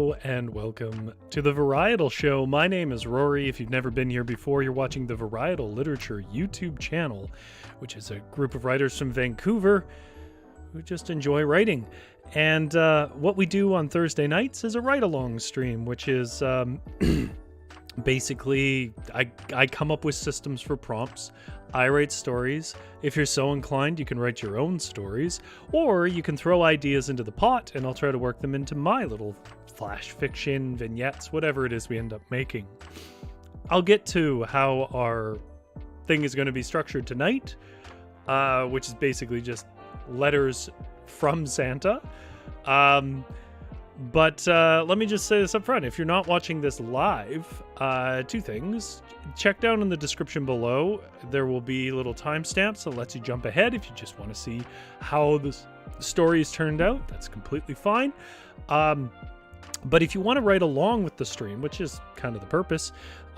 Hello and welcome to the Varietal Show. My name is Rory. If you've never been here before, you're watching the Varietal Literature YouTube channel, which is a group of writers from Vancouver who just enjoy writing. And what we do on Thursday nights is a write-along stream, which is basically I come up with systems for prompts. I write stories. If you're so inclined, you can write your own stories, or you can throw ideas into the pot and I'll try to work them into my little flash fiction, vignettes, whatever it is we end up making. I'll get to how our thing is going to be structured tonight, which is basically just letters from Santa. But let me just say this up front. If you're not watching this live, two things. Check down in the description below. There will be little timestamps that lets you jump ahead if you just want to see how the story is turned out. That's completely fine. But if you want to write along with the stream, which is kind of the purpose,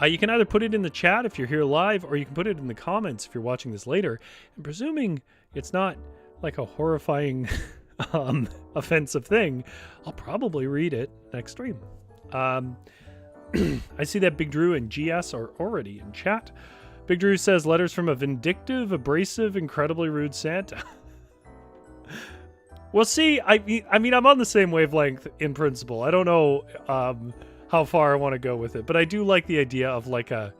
you can either put it in the chat if you're here live, or you can put it in the comments if you're watching this later. And presuming it's not like a horrifying offensive thing, I'll probably read it next stream. I see that Big Drew and GS are already in chat. Big Drew says, letters from a vindictive, abrasive, incredibly rude Santa. Well, see, I mean, I'm on the same wavelength in principle. I don't know how far I want to go with it, but I do like the idea of like an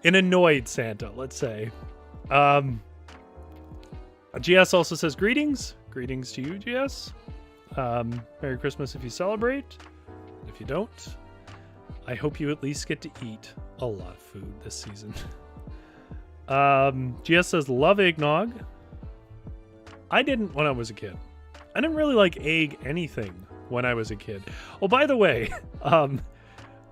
annoyed Santa, let's say. GS also says, greetings. Greetings to you, GS. Merry Christmas if you celebrate. If you don't, I hope you at least get to eat a lot of food this season. GS says, love eggnog. I didn't when I was a kid. I didn't really like egg anything when I was a kid. Oh, by the way,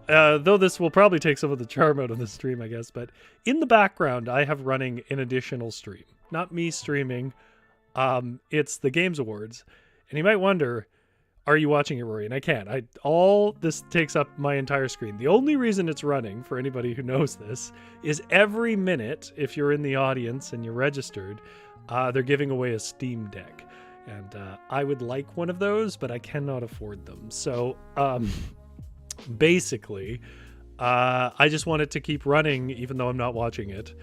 though this will probably take some of the charm out of the stream, I guess, but in the background, I have running an additional stream. Not me streaming. It's the Games Awards. And you might wonder, are you watching it, Rory? And I can't. All this takes up my entire screen. The only reason it's running, for anybody who knows this, is every minute, if you're in the audience and you're registered, they're giving away a Steam Deck. And I would like one of those, but I cannot afford them. So basically, I just want it to keep running even though I'm not watching it.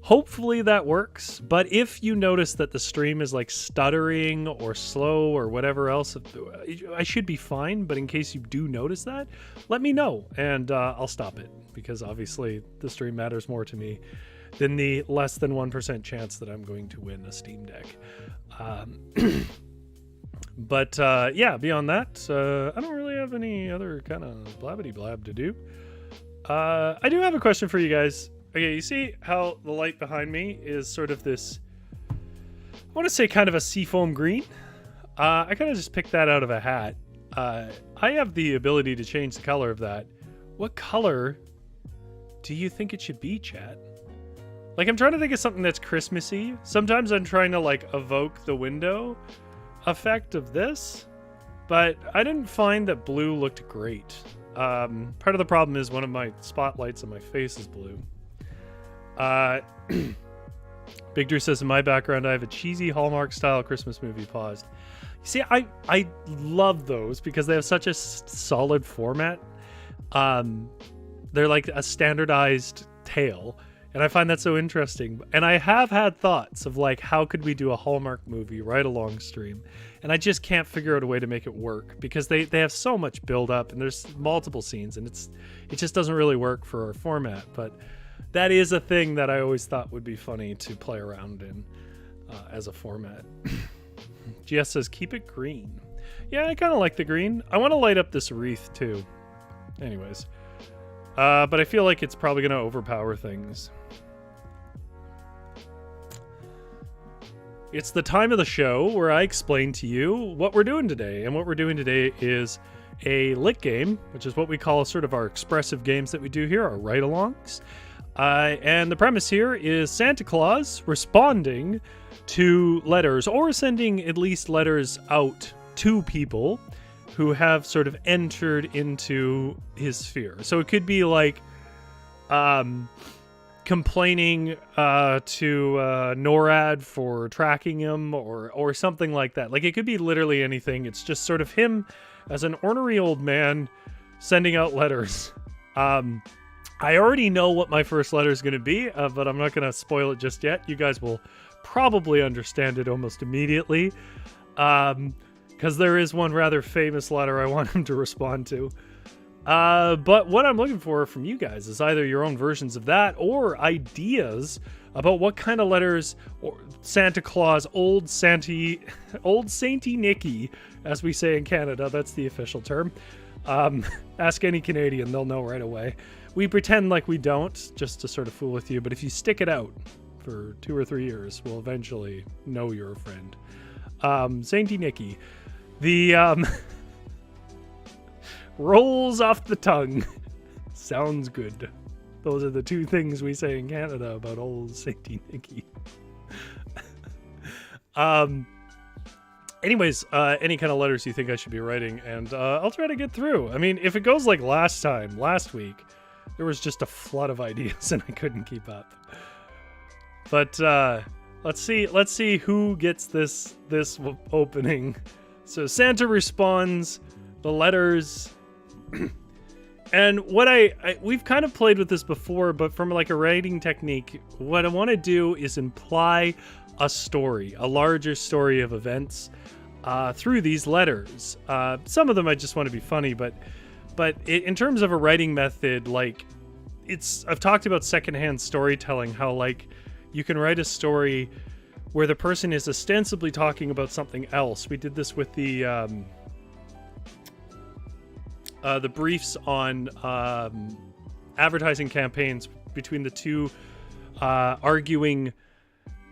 Hopefully that works, but if you notice that the stream is like stuttering or slow or whatever else, I should be fine, but in case you do notice that, let me know and I'll stop it, because obviously the stream matters more to me than the less than 1% chance that I'm going to win a Steam Deck. But yeah, beyond that, I don't really have any other kind of blabbity blab to do. I do have a question for you guys. Okay, you see how the light behind me is sort of this, I want to say kind of a seafoam green. I kind of just picked that out of a hat. I have the ability to change the color of that. What color do you think it should be, chat? Like, I'm trying to think of something that's Christmassy. Sometimes I'm trying to like evoke the window effect of this, but I didn't find that blue looked great. Part of the problem is one of my spotlights on my face is blue. Big Drew says, in my background, I have a cheesy Hallmark style Christmas movie paused. See, I love those because they have such a solid format. They're like a standardized tale, and I find that so interesting. And I have had thoughts of like, how could we do a Hallmark movie right along stream? And I just can't figure out a way to make it work because they have so much build up and there's multiple scenes, and it just doesn't really work for our format. But that is a thing that I always thought would be funny to play around in as a format. GS says, keep it green. Yeah, I kind of like the green. I want to light up this wreath too. Anyways. But I feel like it's probably going to overpower things. It's the time of the show where I explain to you what we're doing today. And what we're doing today is a lit game, which is what we call sort of our expressive games that we do here, our ride-alongs. And the premise here is Santa Claus responding to letters, or sending at least letters out to people who have sort of entered into his sphere. So it could be like complaining to NORAD for tracking him, or something like that. Like, it could be literally anything. It's just sort of him as an ornery old man sending out letters. I already know what my first letter is going to be, but I'm not going to spoil it just yet. You guys will probably understand it almost immediately, because there is one rather famous letter I want him to respond to. But what I'm looking for from you guys is either your own versions of that or ideas about what kind of letters Santa Claus, old Sainty Nicky, as we say in Canada, that's the official term. Ask any Canadian, they'll know right away. We pretend like we don't, just to sort of fool with you, but if you stick it out for 2 or 3 years, we'll eventually know you're a friend. Sainty Nicky. The, rolls off the tongue. Sounds good. Those are the 2 things we say in Canada about old Sainty Nicky. Anyways, any kind of letters you think I should be writing, and I'll try to get through. I mean, if it goes like last week, there was just a flood of ideas and I couldn't keep up. But let's see who gets this opening. So Santa responds, the letters, and what we've kind of played with this before, but from like a writing technique, what I want to do is imply a story, a larger story of events through these letters. Some of them I just want to be funny, but in terms of a writing method, like I've talked about secondhand storytelling, how like you can write a story where the person is ostensibly talking about something else. We did this with the briefs on advertising campaigns between the 2 arguing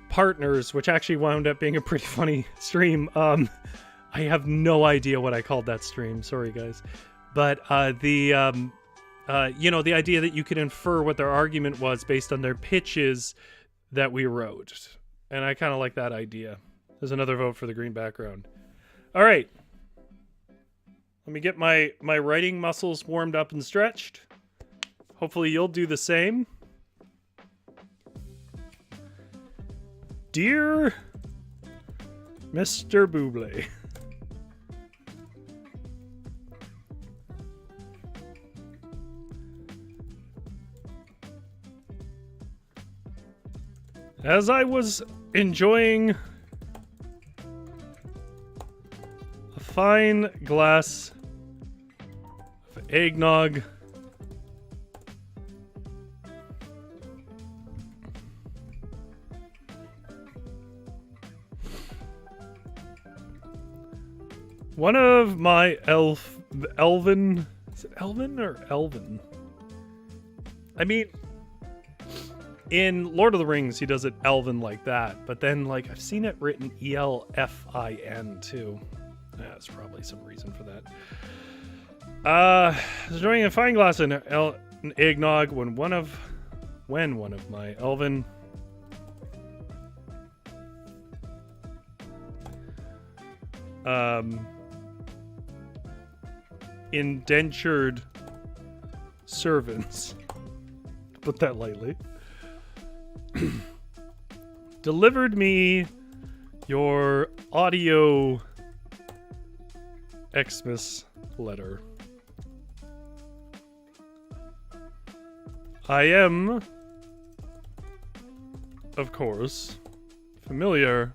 partners, which actually wound up being a pretty funny stream. I have no idea what I called that stream. Sorry, guys. But the idea that you could infer what their argument was based on their pitches that we wrote. And I kind of like that idea. There's another vote for the green background. All right. Let me get my writing muscles warmed up and stretched. Hopefully you'll do the same. Dear Mr. Buble. As I was enjoying a fine glass of eggnog, one of my elven, is it Elvin or Elvin? I mean, in Lord of the Rings, he does it Elvin like that, but then like I've seen it written ELFIN too. That's probably some reason for that. I was enjoying a fine glass of eggnog when one of my elven indentured servants, to put that lightly, delivered me your audio Xmas letter. I am, of course, familiar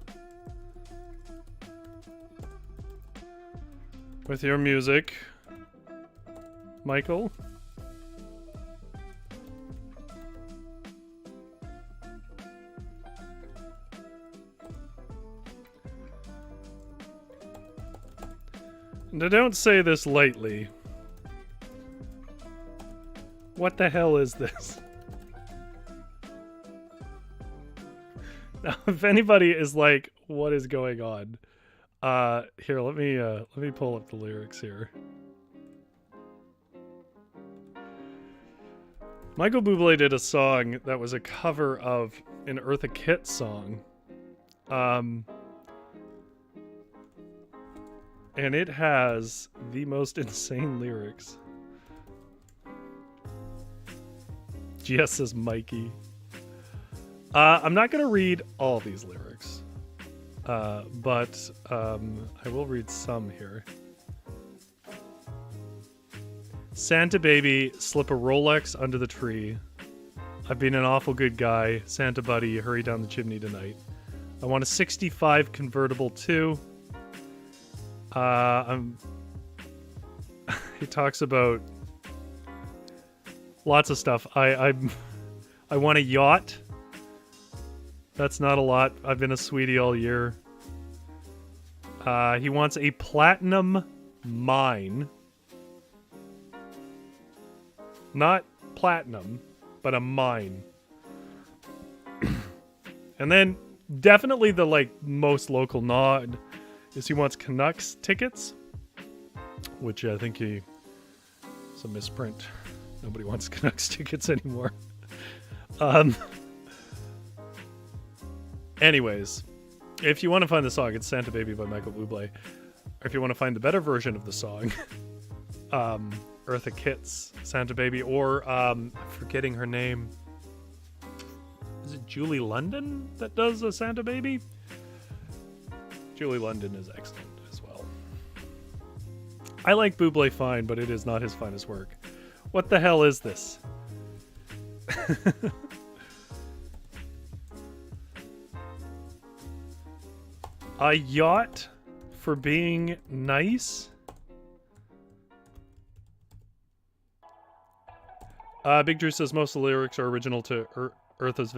with your music, Michael. And I don't say this lightly. What the hell is this? Now, if anybody is like, what is going on? Here, let me pull up the lyrics here. Michael Bublé did a song that was a cover of an Eartha Kitt song. And it has the most insane lyrics. GS says Mikey. I'm not going to read all these lyrics, but I will read some here. Santa baby, slip a Rolex under the tree. I've been an awful good guy. Santa buddy, hurry down the chimney tonight. I want a 65 convertible too. He talks about lots of stuff. I want a yacht. That's not a lot. I've been a sweetie all year. He wants a platinum mine. Not platinum, but a mine. And then definitely the most local nod is he wants Canucks tickets, which I think is a misprint. Nobody wants Canucks tickets anymore. Anyways, if you want to find the song, it's Santa Baby by Michael Bublé. Or if you want to find the better version of the song, Eartha Kitt's Santa Baby, or I'm forgetting her name. Is it Julie London that does a Santa Baby? Julie London is excellent as well. I like Bublé fine, but it is not his finest work. What the hell is this? A yacht for being nice? Big Drew says most of the lyrics are original to Eartha's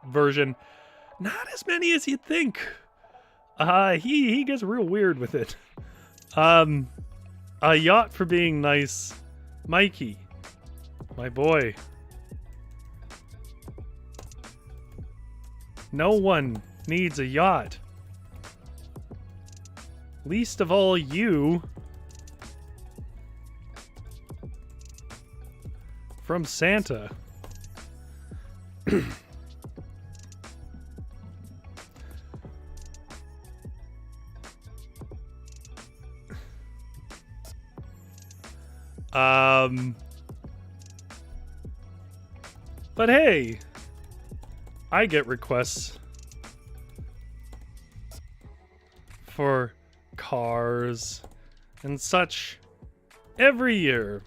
version. Not as many as you'd think. He gets real weird with it. A yacht for being nice. Mikey, my boy. No one needs a yacht. Least of all you. From Santa. But hey, I get requests for cars and such every year.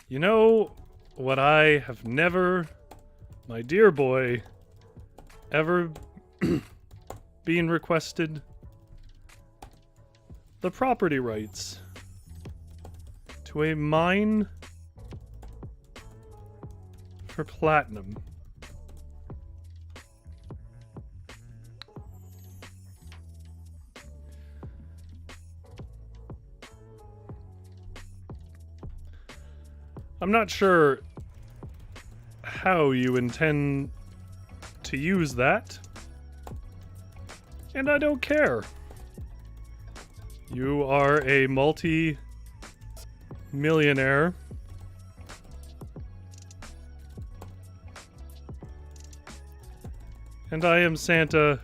You know what I have never, my dear boy, ever been requested? The property rights to a mine for platinum. I'm not sure how you intend to use that, and I don't care. You are a multi-millionaire. And I am Santa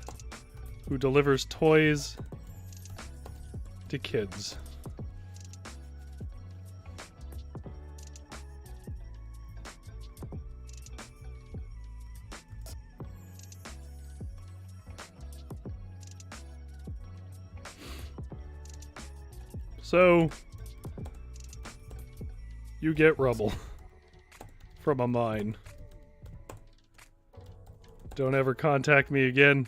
who delivers toys to kids. So, you get rubble from a mine. Don't ever contact me again.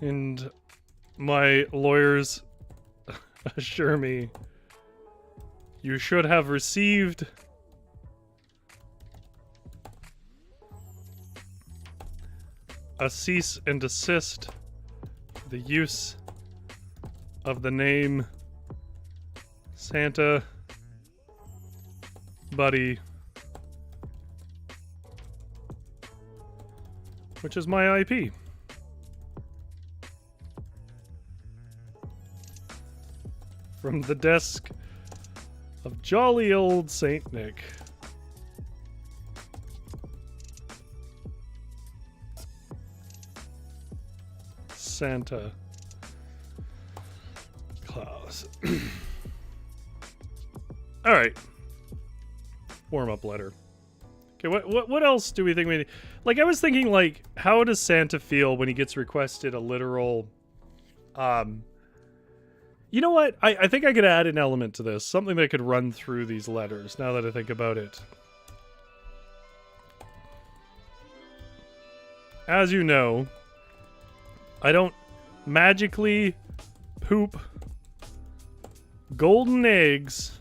And my lawyers assure me you should have received a cease and desist the use of the name Santa Buddy, which is my IP. From the desk of jolly old Saint Nick. Santa Claus. All right. Warm-up letter. Okay, what else do we think we need? Like, I was thinking, like, how does Santa feel when he gets requested a literal, you know what? I think I could add an element to this. Something that could run through these letters, now that I think about it. As you know, I don't magically poop golden eggs.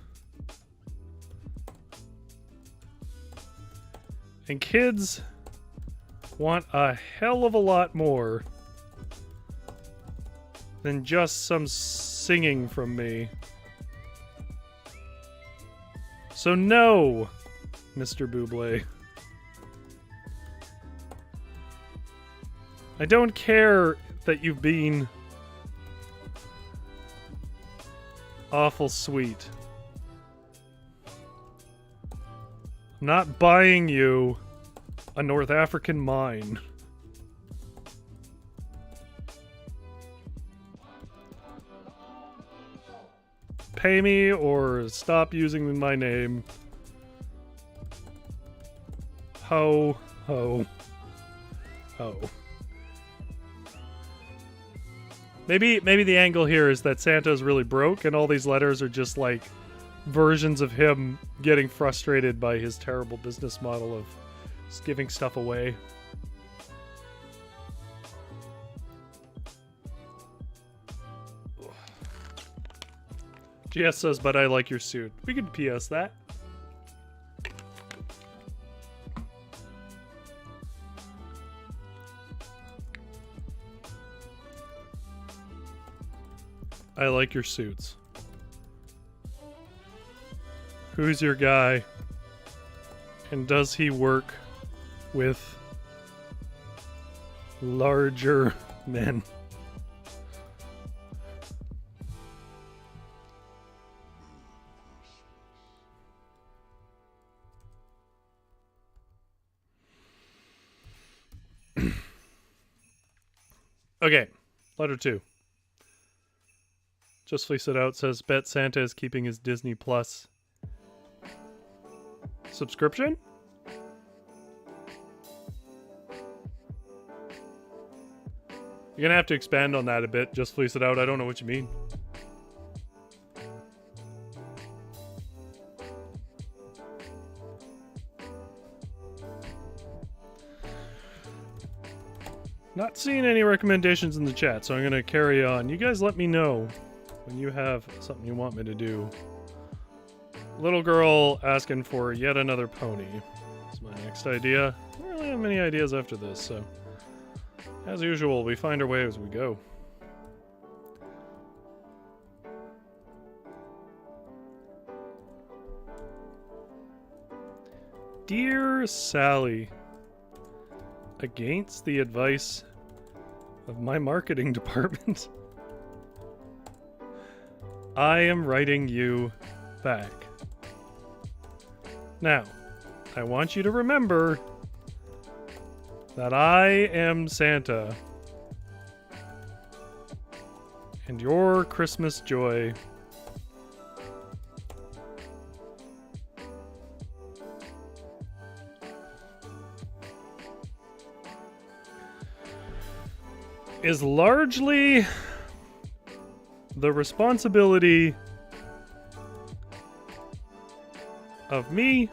And kids want a hell of a lot more than just some singing from me. So no, Mr. Bublé. I don't care that you've been awful sweet. I'm not buying you a North African mine. Pay me or stop using my name. Ho, ho, ho. Maybe the angle here is that Santa's really broke and all these letters are just like versions of him getting frustrated by his terrible business model of just giving stuff away. GS says, but I like your suit. We could PS that. I like your suits. Who's your guy? And does he work with larger men? Okay, letter 2. Just Fleece It Out says, bet Santa is keeping his Disney Plus subscription? You're gonna have to expand on that a bit. Just Fleece It Out. I don't know what you mean. Not seeing any recommendations in the chat, so I'm gonna carry on. You guys let me know when you have something you want me to do. Little girl asking for yet another pony. That's my next idea. I don't really have many ideas after this, so as usual, we find our way as we go. Dear Sally, against the advice of my marketing department, I am writing you back. Now, I want you to remember that I am Santa, and your Christmas joy is largely the responsibility of me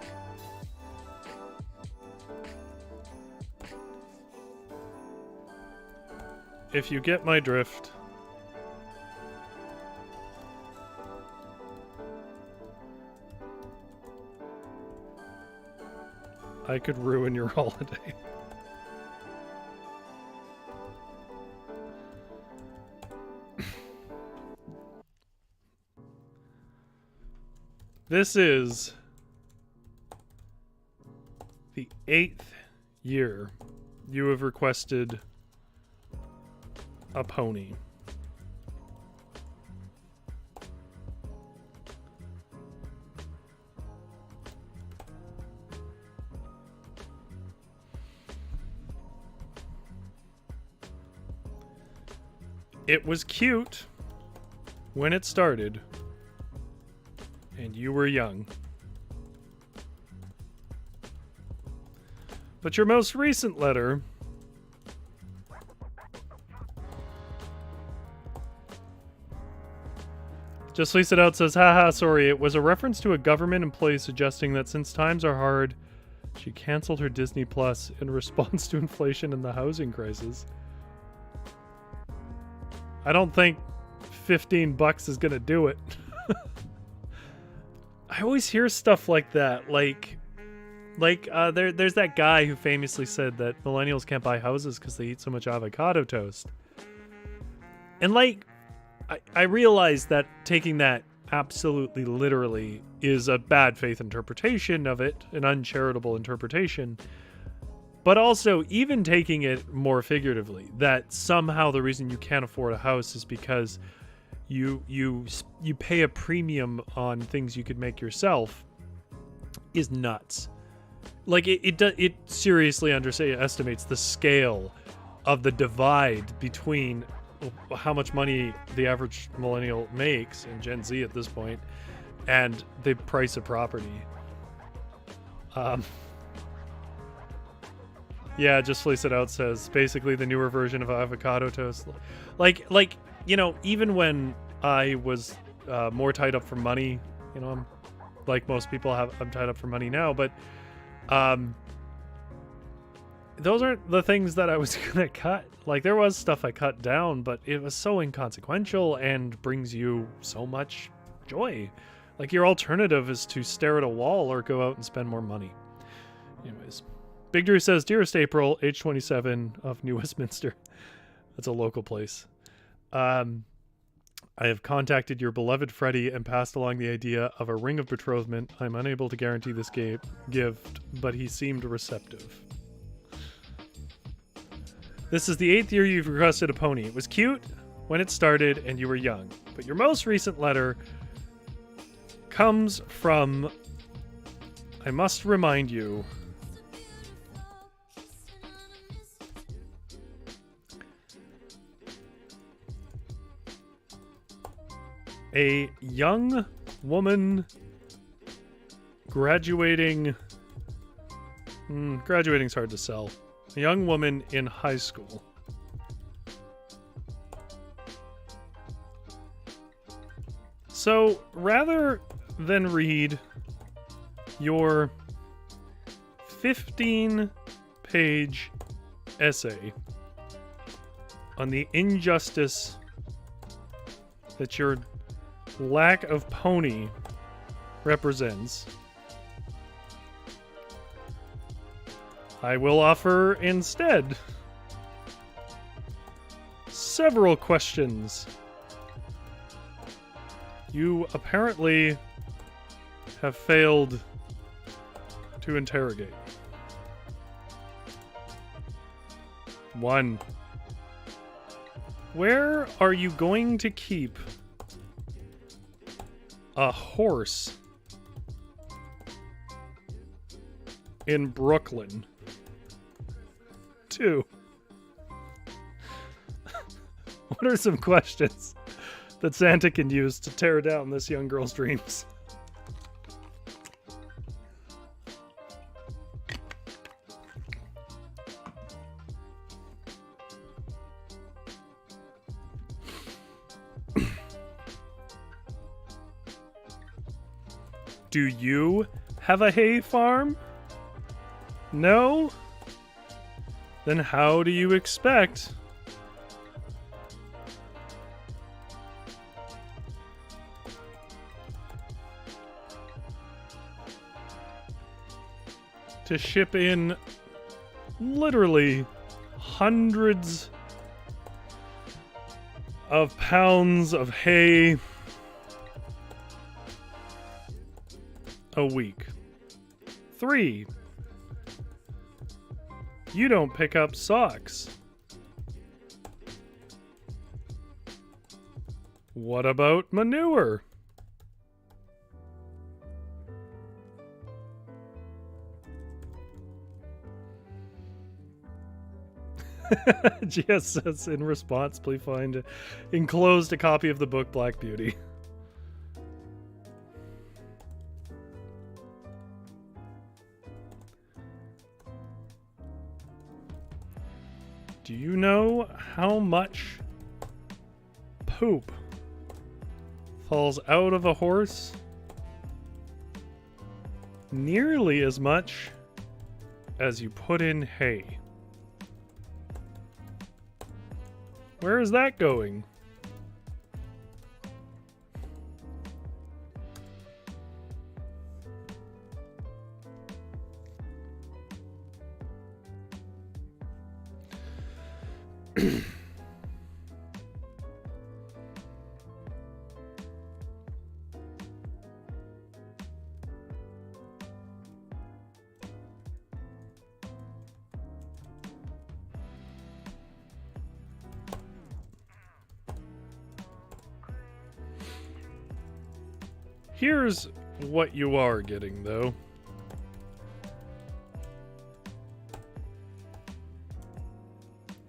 if you get my drift. I could ruin your holiday. This is the 8th year you have requested a pony. It was cute when it started, and you were young. But your most recent letter... Just lease it out says, haha, sorry, it was a reference to a government employee suggesting that since times are hard, she canceled her Disney Plus in response to inflation and the housing crisis. I don't think $15 is gonna do it. I always hear stuff like that, there's that guy who famously said that millennials can't buy houses because they eat so much avocado toast. And I realize that taking that absolutely literally is a bad faith interpretation of it, an uncharitable interpretation. But also, even taking it more figuratively, that somehow the reason you can't afford a house is because you pay a premium on things you could make yourself is nuts. Like it seriously underestimates the scale of the divide between how much money the average millennial makes, and Gen Z at this point, and the price of property. Yeah, just fleece it out says basically the newer version of avocado toast. Like even when I was more tied up for money, I'm like most people I'm tied up for money now, but those aren't the things that I was gonna cut. Like, there was stuff I cut down, but it was so inconsequential and brings you so much joy. Like, your alternative is to stare at a wall or go out and spend more money. Anyways, Big Drew says, Dearest April, age 27 of New Westminster. That's a local place. I have contacted your beloved Freddie and passed along the idea of a ring of betrothment. I'm unable to guarantee this gift, but he seemed receptive. This is the 8th year you've requested a pony. It was cute when it started and you were young. But your most recent letter comes from, I must remind you, a young woman graduating. Graduating's hard to sell. A young woman in high school. So, rather than read your 15-page essay on the injustice that your lack of pony represents, I will offer instead several questions you apparently have failed to interrogate. 1. Where are you going to keep a horse in Brooklyn? 2. What are some questions that Santa can use to tear down this young girl's dreams? Do you have a hay farm? No? Then how do you expect to ship in literally hundreds of pounds of hay a week? 3. You don't pick up socks. What about manure? GS says in response, please find enclosed a copy of the book Black Beauty. Do you know how much poop falls out of a horse? Nearly as much as you put in hay. Where is that going? Here's what you are getting, though.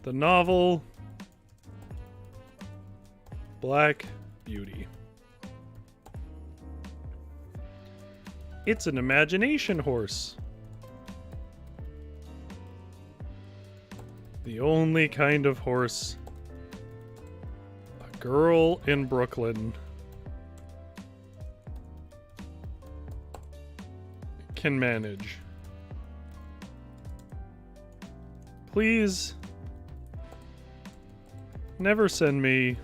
The novel Black Beauty. It's an imagination horse. The only kind of horse a girl in Brooklyn can manage. Please never send me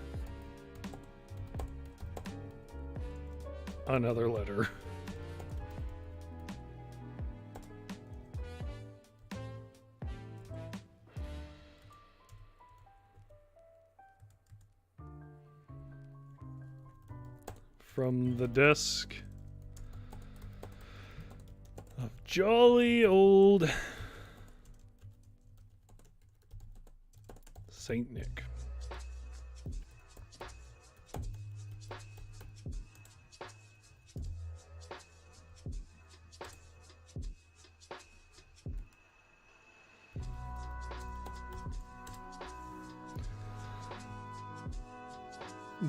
another letter. From the desk of jolly old Saint Nick.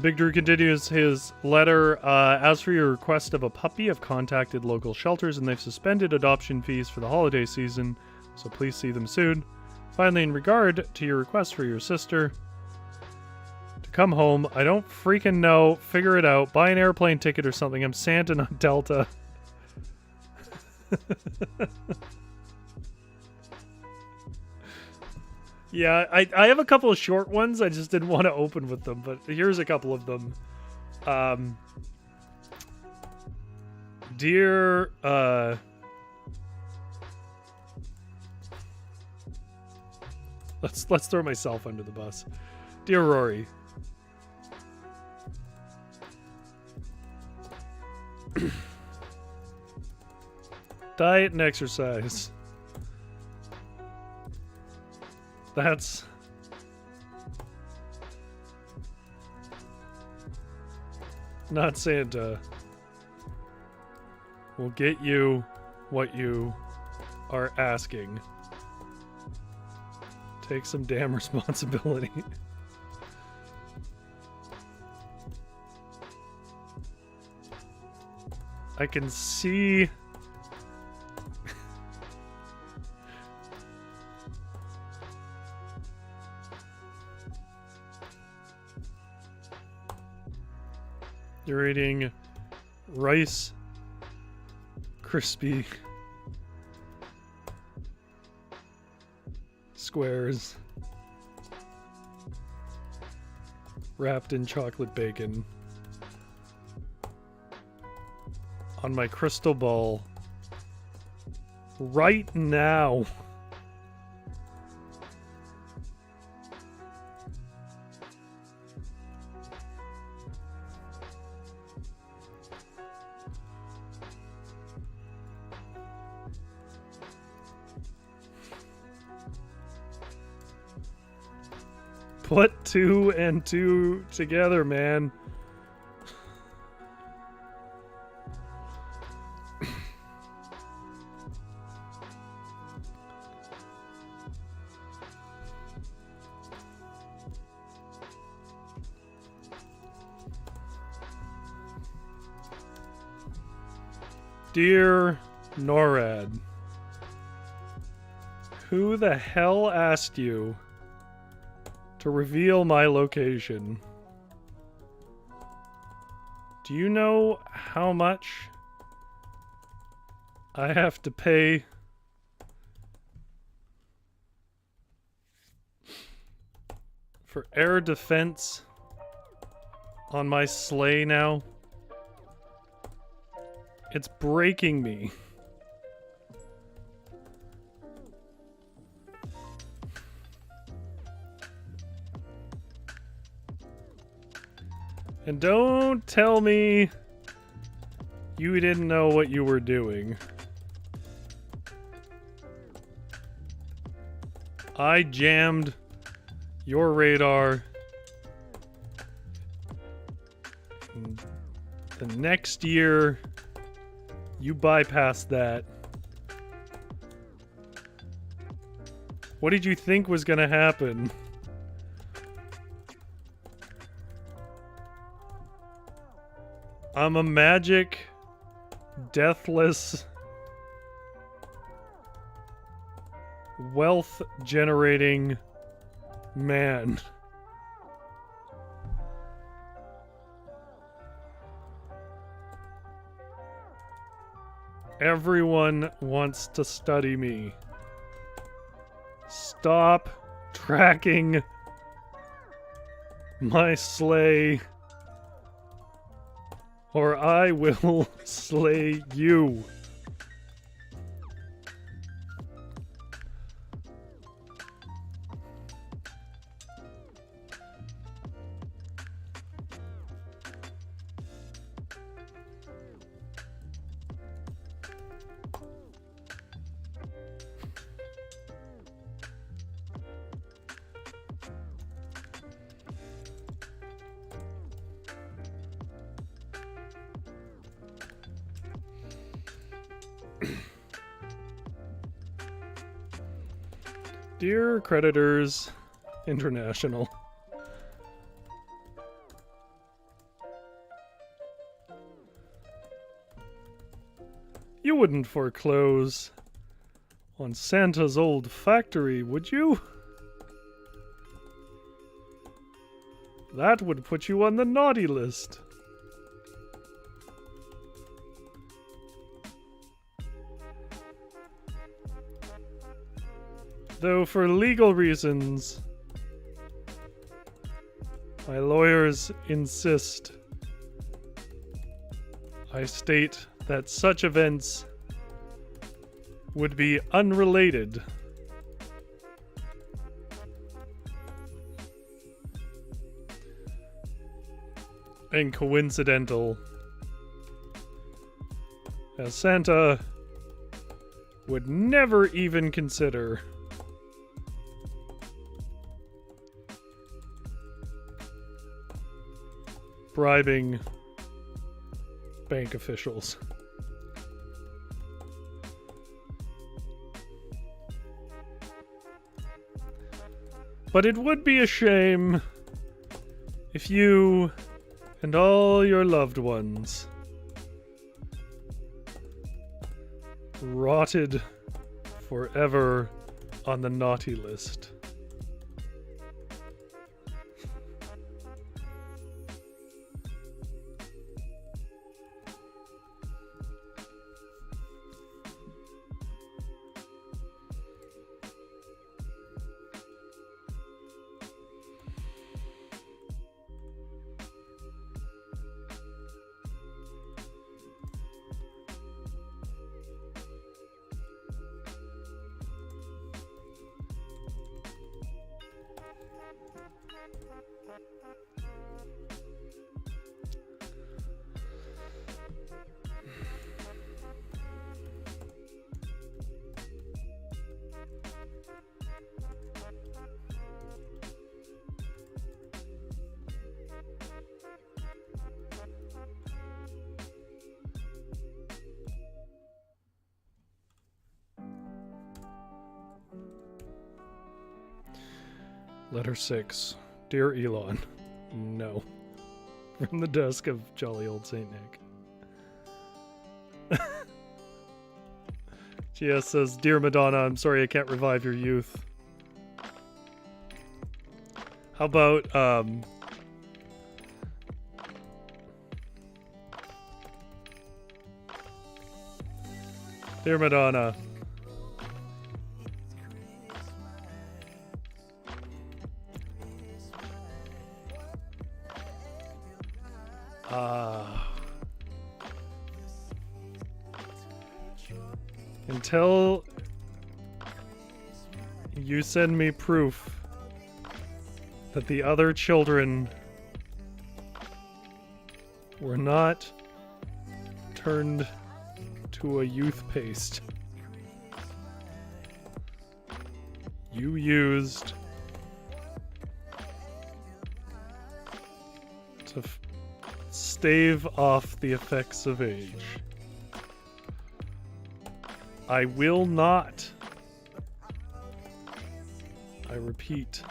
Big Drew continues his letter. As for your request of a puppy, I've contacted local shelters and they've suspended adoption fees for the holiday season, so please see them soon. Finally, in regard to your request for your sister to come home, I don't freaking know. Figure it out. Buy an airplane ticket or something. I'm Santa, not Delta. Yeah, I have a couple of short ones. I just didn't want to open with them, but here's a couple of them. Dear, let's throw myself under the bus. Dear Rory. Diet and exercise. That's not Santa. We'll get you what you are asking. Take some damn responsibility. I can see you're eating Rice Krispie squares wrapped in chocolate bacon on my crystal ball right now. Put 2 and 2 together, man. Dear NORAD, who the hell asked you to reveal my location. Do you know how much I have to pay for air defense on my sleigh now? It's breaking me. And don't tell me you didn't know what you were doing. I jammed your radar. And the next year, you bypassed that. What did you think was gonna happen? I'm a magic, deathless, wealth-generating man. Everyone wants to study me. Stop tracking my sleigh, or I will slay you. Dear Creditors International, you wouldn't foreclose on Santa's old factory, would you? That would put you on the naughty list. Though for legal reasons, my lawyers insist I state that such events would be unrelated and coincidental, as Santa would never even consider bribing bank officials. But it would be a shame if you and all your loved ones rotted forever on the naughty list. Letter 6. Dear Elon. No. From the desk of jolly old Saint Nick. GS says, Dear Madonna, I'm sorry I can't revive your youth. How about, Dear Madonna. Until you send me proof that the other children were not turned to a youth paste. You used to stave off the effects of age. I will not, I repeat,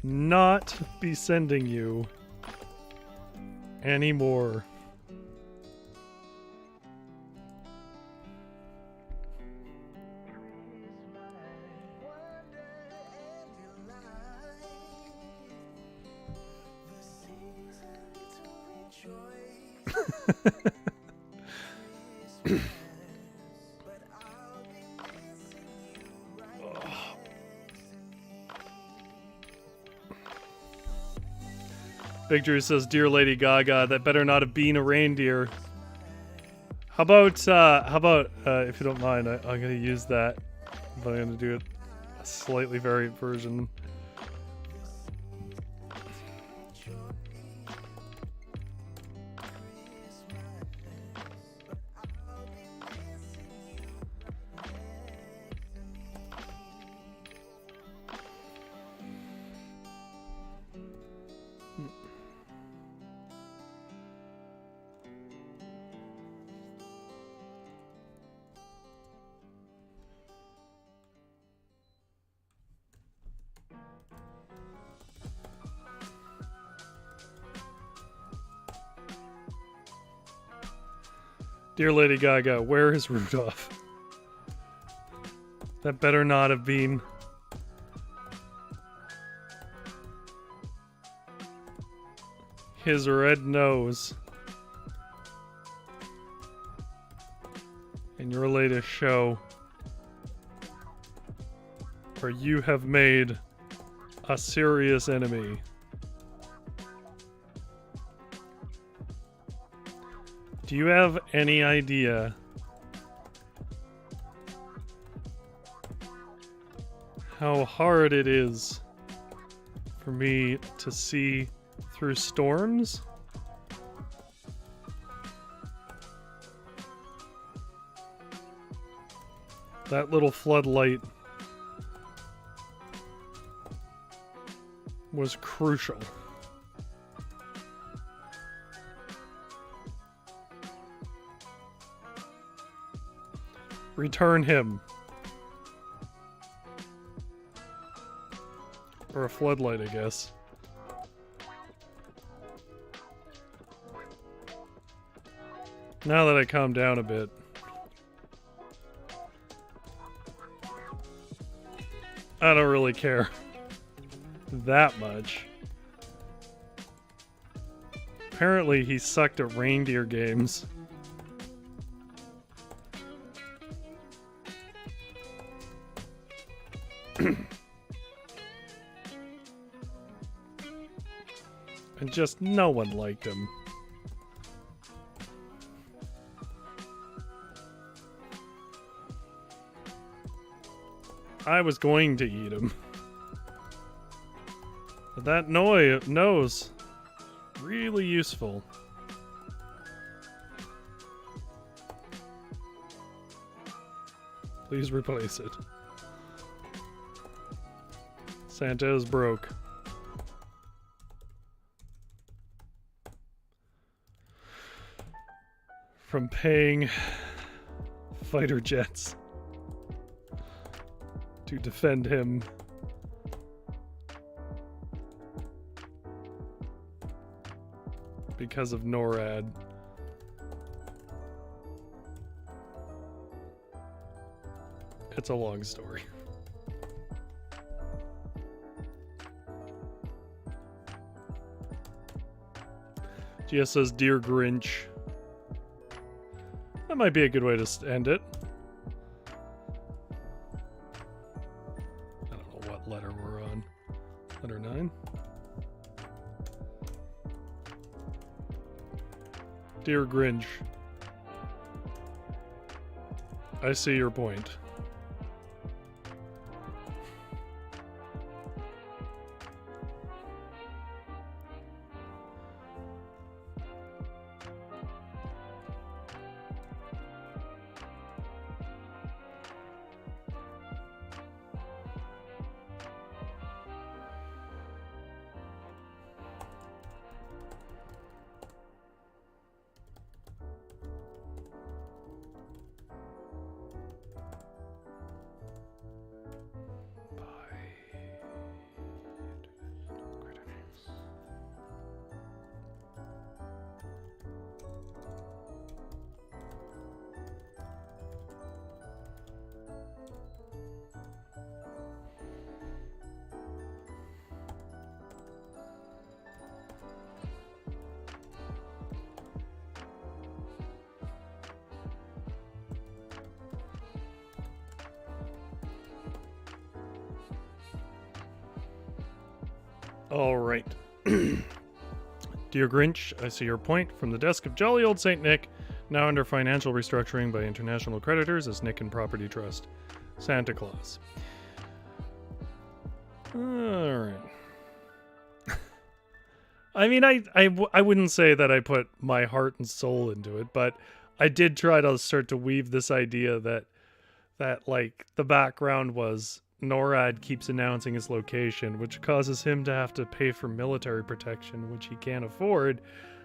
not be sending you anymore. Big Drew says, "Dear Lady Gaga, that better not have been a reindeer." How about, if you don't mind, I'm gonna use that, but I'm gonna do it a slightly variant version. Dear Lady Gaga, where is Rudolph? That better not have been. His red nose. In your latest show, where you have made a serious enemy. Do you have any idea how hard it is for me to see through storms? That little floodlight was crucial. Return him. Or a floodlight, I guess. Now that I calm down a bit. I don't really care that much. Apparently he sucked at reindeer games. And just no one liked him. I was going to eat him. But that nose, really useful. Please replace it. Santa is broke. From paying fighter jets to defend him. Because of NORAD. It's a long story. Gia says, Dear Grinch. That might be a good way to end it. I don't know what letter we're on. Letter 9? Dear Grinch. I see your point. All right. Dear Grinch, I see your point. From the desk of jolly old Saint Nick, now under financial restructuring by international creditors as Nick and Property Trust. Santa Claus. All right. I mean, I wouldn't say that I put my heart and soul into it, but I did try to start to weave this idea that like the background was NORAD keeps announcing his location, which causes him to have to pay for military protection, which he can't afford.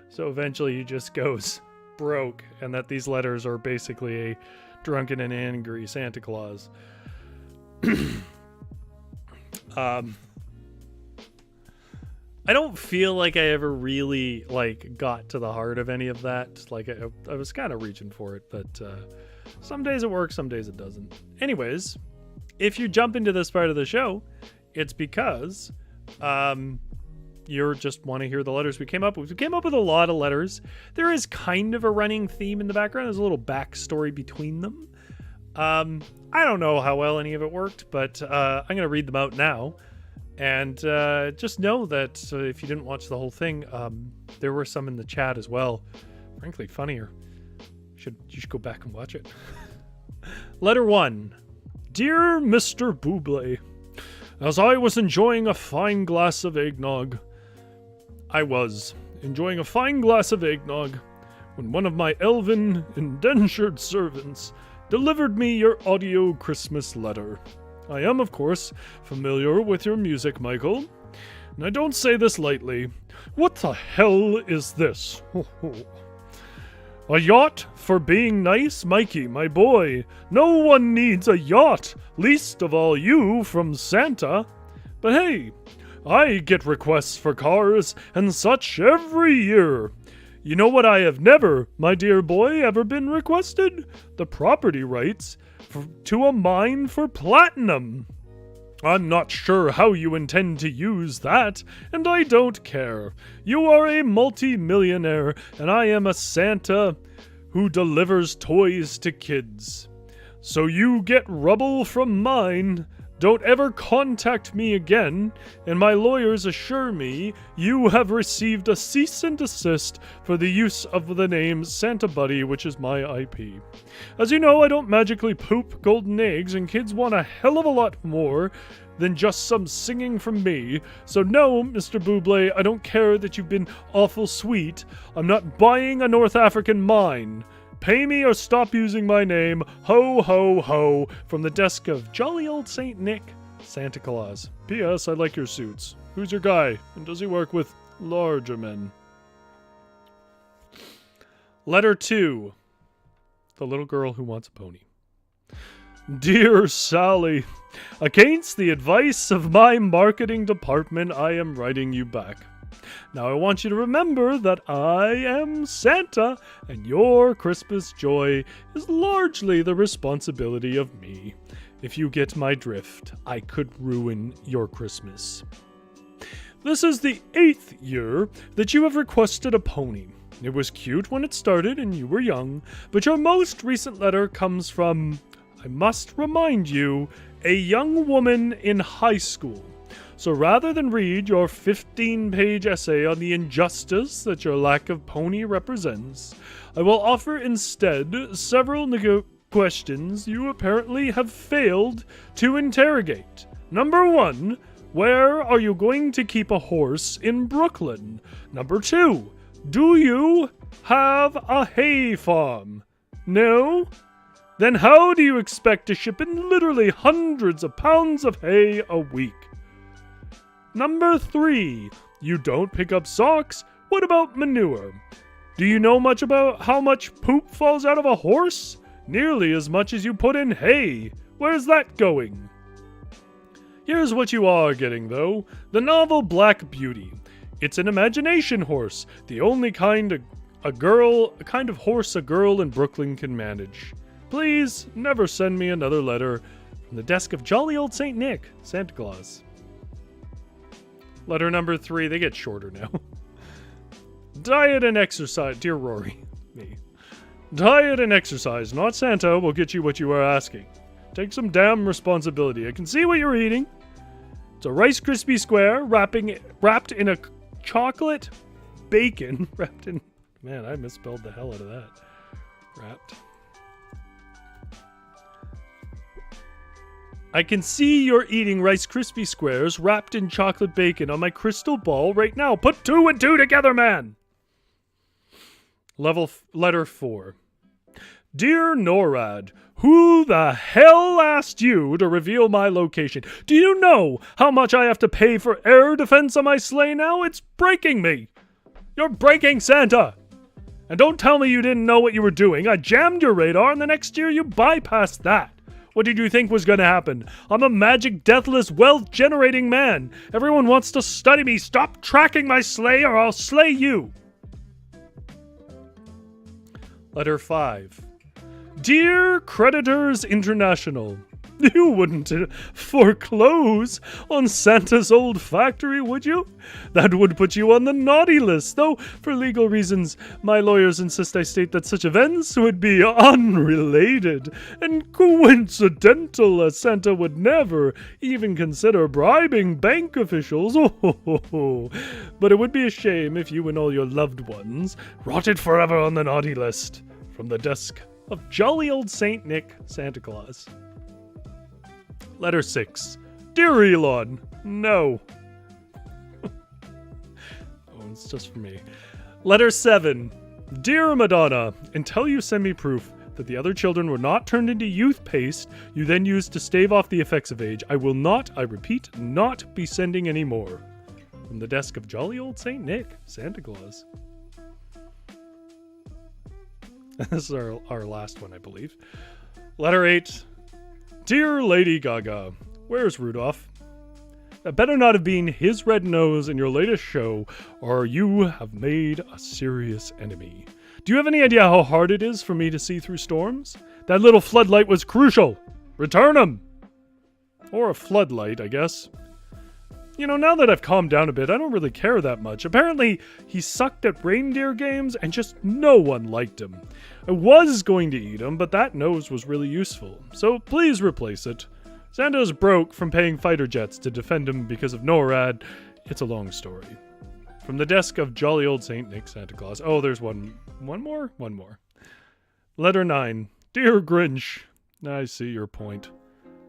So eventually he just goes broke, and that these letters are basically a drunken and angry Santa Claus. I don't feel like I ever really like got to the heart of any of that. Like I was kind of reaching for it, but some days it works, some days it doesn't. Anyways, if you jump into this part of the show, it's because you just want to hear the letters we came up with. We came up with a lot of letters. There is kind of a running theme in the background. There's a little backstory between them. I don't know how well any of it worked, but I'm going to read them out now. And just know that if you didn't watch the whole thing, there were some in the chat as well. Frankly, funnier. You should go back and watch it. Letter 1. Dear Mr. Buble, as I was enjoying a fine glass of eggnog, when one of my elven indentured servants delivered me your audio Christmas letter. I am, of course, familiar with your music, Michael, and I don't say this lightly. What the hell is this? A yacht for being nice, Mikey, my boy. No one needs a yacht, least of all you from Santa. But hey, I get requests for cars and such every year. You know what I have never, my dear boy, ever been requested? The property rights to a mine for platinum. I'm not sure how you intend to use that, and I don't care. You are a multi-millionaire, and I am a Santa who delivers toys to kids. So you get rubble from mine. Don't ever contact me again, and my lawyers assure me you have received a cease and desist for the use of the name Santa Buddy, which is my IP. As you know, I don't magically poop golden eggs, and kids want a hell of a lot more than just some singing from me. So no, Mr. Buble, I don't care that you've been awful sweet. I'm not buying a North African mine. Pay me or stop using my name. Ho, ho, ho. From the desk of jolly old Saint Nick, Santa Claus. P.S. I like your suits. Who's your guy? And does he work with larger men? Letter 2. The little girl who wants a pony. Dear Sally, against the advice of my marketing department, I am writing you back. Now I want you to remember that I am Santa, and your Christmas joy is largely the responsibility of me. If you get my drift, I could ruin your Christmas. This is the 8th year that you have requested a pony. It was cute when it started and you were young, but your most recent letter comes from, I must remind you, a young woman in high school. So rather than read your 15-page essay on the injustice that your lack of pony represents, I will offer instead several questions you apparently have failed to interrogate. Number 1, where are you going to keep a horse in Brooklyn? Number 2, do you have a hay farm? No? Then how do you expect to ship in literally hundreds of pounds of hay a week? Number 3, you don't pick up socks. What about manure? Do you know much about how much poop falls out of a horse? Nearly as much as you put in hay. Where's that going? Here's what you are getting, though. The novel Black Beauty. It's an imagination horse, the only kind of horse a girl in Brooklyn can manage. Please, never send me another letter. From the desk of jolly old St. Nick, Santa Claus. Letter number 3, they get shorter now. Diet and exercise, dear Rory. Me. Diet and exercise, not Santa, will get you what you are asking. Take some damn responsibility. I can see what you're eating. It's a Rice Krispie square wrapped in a chocolate bacon. Man, I misspelled the hell out of that. Wrapped. I can see you're eating Rice Krispie squares wrapped in chocolate bacon on my crystal ball right now. Put 2 and 2 together, man! Letter 4. Dear NORAD, who the hell asked you to reveal my location? Do you know how much I have to pay for air defense on my sleigh now? It's breaking me. You're breaking Santa. And don't tell me you didn't know what you were doing. I jammed your radar and the next year you bypassed that. What did you think was going to happen? I'm a magic, deathless, wealth-generating man. Everyone wants to study me. Stop tracking my sleigh or I'll slay you. Letter 5. Dear Creditors International, you wouldn't foreclose on Santa's old factory, would you? That would put you on the naughty list, though for legal reasons, my lawyers insist I state that such events would be unrelated and coincidental, as Santa would never even consider bribing bank officials. But it would be a shame if you and all your loved ones rotted forever on the naughty list. From the desk of jolly old St. Nick, Santa Claus. Letter 6. Dear Elon, no. Oh, it's just for me. Letter 7. Dear Madonna, until you send me proof that the other children were not turned into youth paste you then used to stave off the effects of age, I will not, I repeat, not be sending any more. From the desk of jolly old St. Nick, Santa Claus. This is our last one, I believe. Letter 8. Dear Lady Gaga, where's Rudolph? That better not have been his red nose in your latest show, or you have made a serious enemy. Do you have any idea how hard it is for me to see through storms? That little floodlight was crucial. Return him. Or a floodlight, I guess. You know, now that I've calmed down a bit, I don't really care that much. Apparently, he sucked at reindeer games and just no one liked him. I was going to eat him, but that nose was really useful. So please replace it. Santa's broke from paying fighter jets to defend him because of NORAD. It's a long story. From the desk of jolly old St. Nick, Santa Claus. Oh, there's one more? One more. Letter 9. Dear Grinch, I see your point.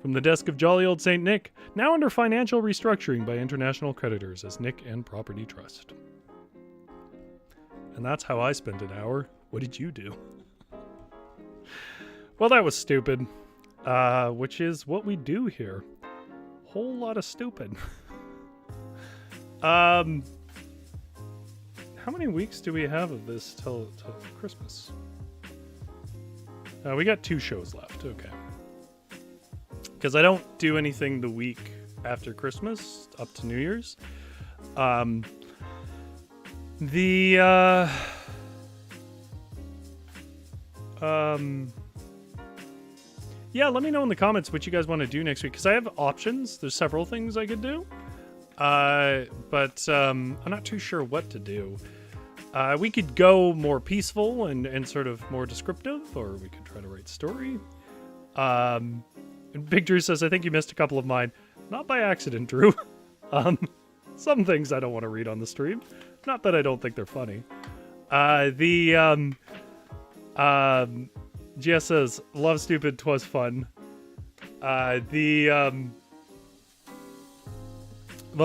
From the desk of jolly old St. Nick, now under financial restructuring by international creditors as Nick and Property Trust. And that's how I spent an hour. What did you do? Well, that was stupid. Which is what we do here. Whole lot of stupid. How many weeks do we have of this till Christmas? We got 2 shows left. Okay. Because I don't do anything the week after Christmas up to New Year's. Yeah, let me know in the comments what you guys want to do next week, because I have options. There's several things I could do. But I'm not too sure what to do. We could go more peaceful and sort of more descriptive, or we could try to write story. And Big Drew says, I think you missed a couple of mine. Not by accident, Drew. Some things I don't want to read on the stream. Not that I don't think they're funny. GS says, love stupid, 'twas fun. Well,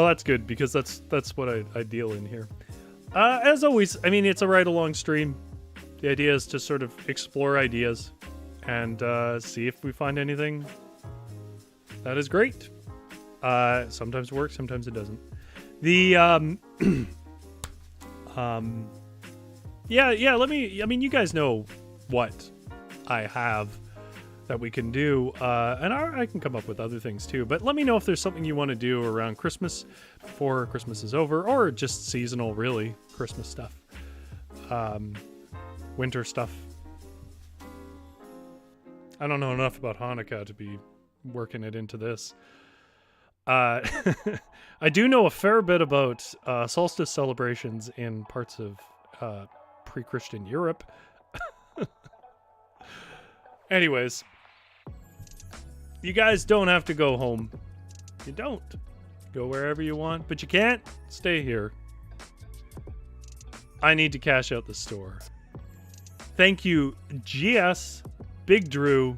that's good, because that's what I deal in here. As always, I mean, it's a ride-along stream. The idea is to sort of explore ideas and see if we find anything that is great. Sometimes it works, sometimes it doesn't. Yeah, I mean, you guys know what I have that we can do, and I can come up with other things too, but let me know if there's something you want to do around Christmas before Christmas is over, or just seasonal, really, Christmas stuff, winter stuff. I don't know enough about Hanukkah to be working it into this. I do know a fair bit about solstice celebrations in parts of pre-Christian Europe. Anyways, you guys don't have to go home. You don't. Go wherever you want, but you can't stay here. I need to cash out the store. Thank you, GS, Big Drew,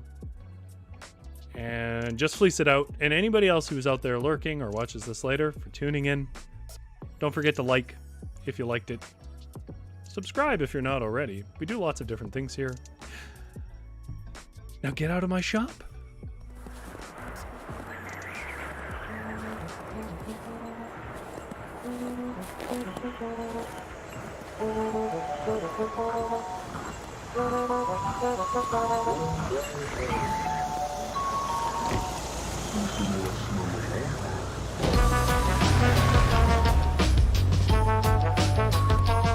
and Just Fleece It Out, and anybody else who's out there lurking or watches this later for tuning in. Don't forget to like if you liked it. Subscribe if you're not already. We do lots of different things here. Now get out of my shop.